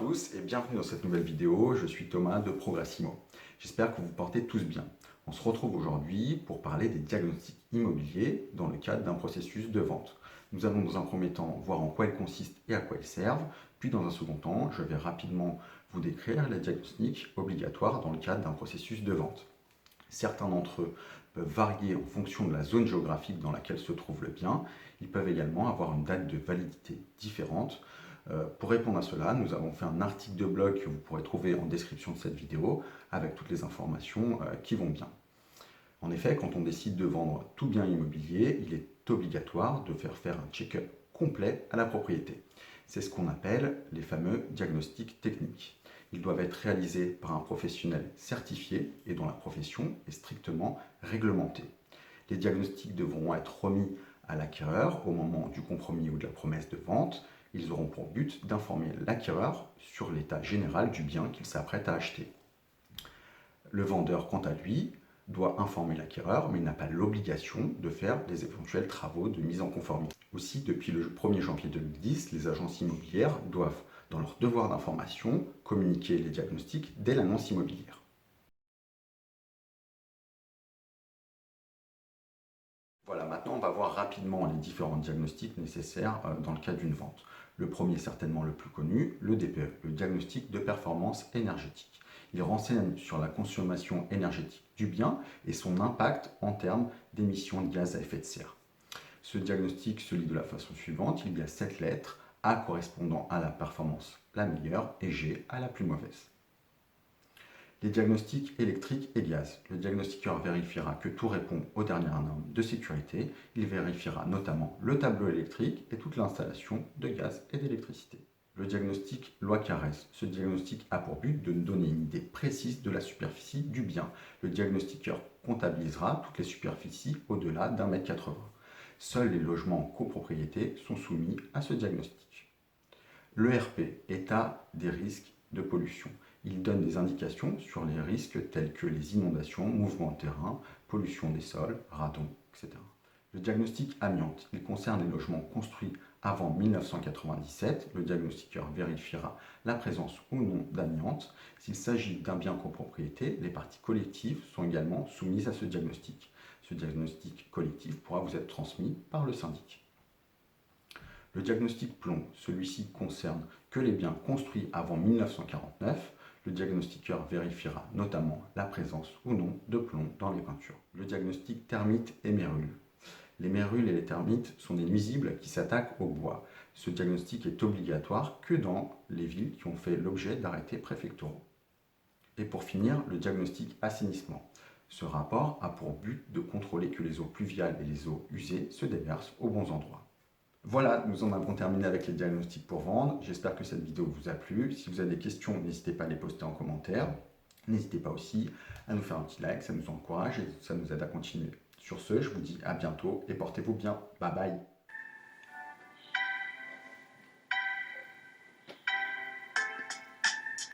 tous et bienvenue dans cette nouvelle vidéo, je suis Thomas de Progressimo. J'espère que vous portez tous bien. On se retrouve aujourd'hui pour parler des diagnostics immobiliers dans le cadre d'un processus de vente. Nous allons dans un premier temps voir en quoi ils consistent et à quoi ils servent, puis dans un second temps, je vais rapidement vous décrire les diagnostics obligatoires dans le cadre d'un processus de vente. Certains d'entre eux peuvent varier en fonction de la zone géographique dans laquelle se trouve le bien. Ils peuvent également avoir une date de validité différente. Pour répondre à cela, nous avons fait un article de blog que vous pourrez trouver en description de cette vidéo avec toutes les informations qui vont bien. En effet, quand on décide de vendre tout bien immobilier, il est obligatoire de faire un check-up complet à la propriété. C'est ce qu'on appelle les fameux diagnostics techniques. Ils doivent être réalisés par un professionnel certifié et dont la profession est strictement réglementée. Les diagnostics devront être remis à l'acquéreur au moment du compromis ou de la promesse de vente. Ils auront pour but d'informer l'acquéreur sur l'état général du bien qu'il s'apprête à acheter. Le vendeur, quant à lui, doit informer l'acquéreur, mais il n'a pas l'obligation de faire des éventuels travaux de mise en conformité. Aussi, depuis le 1er janvier 2010, les agences immobilières doivent, dans leur devoir d'information, communiquer les diagnostics dès l'annonce immobilière. Voilà, maintenant on va voir rapidement les différents diagnostics nécessaires dans le cas d'une vente. Le premier, certainement le plus connu, le DPE, le diagnostic de performance énergétique. Il renseigne sur la consommation énergétique du bien et son impact en termes d'émissions de gaz à effet de serre. Ce diagnostic se lit de la façon suivante, il y a 7 lettres, A correspondant à la performance la meilleure et G à la plus mauvaise. Les diagnostics électriques et gaz. Le diagnostiqueur vérifiera que tout répond aux dernières normes de sécurité. Il vérifiera notamment le tableau électrique et toute l'installation de gaz et d'électricité. Le diagnostic loi Carrez. Ce diagnostic a pour but de nous donner une idée précise de la superficie du bien. Le diagnostiqueur comptabilisera toutes les superficies au-delà d'1,80 m. Seuls les logements en copropriété sont soumis à ce diagnostic. L'ERP, état des risques de pollution. Il donne des indications sur les risques tels que les inondations, mouvements de terrain, pollution des sols, radon, etc. Le diagnostic amiante, il concerne les logements construits avant 1997. Le diagnostiqueur vérifiera la présence ou non d'amiante. S'il s'agit d'un bien copropriété, les parties collectives sont également soumises à ce diagnostic. Ce diagnostic collectif pourra vous être transmis par le syndic. Le diagnostic plomb, celui-ci concerne que les biens construits avant 1949. Le diagnostiqueur vérifiera notamment la présence ou non de plomb dans les peintures. Le diagnostic termites et mérules. Les mérules et les termites sont des nuisibles qui s'attaquent au bois. Ce diagnostic est obligatoire que dans les villes qui ont fait l'objet d'arrêtés préfectoraux. Et pour finir, le diagnostic assainissement. Ce rapport a pour but de contrôler que les eaux pluviales et les eaux usées se déversent aux bons endroits. Voilà, nous en avons terminé avec les diagnostics pour vendre. J'espère que cette vidéo vous a plu. Si vous avez des questions, n'hésitez pas à les poster en commentaire. N'hésitez pas aussi à nous faire un petit like, ça nous encourage et ça nous aide à continuer. Sur ce, je vous dis à bientôt et portez-vous bien. Bye bye.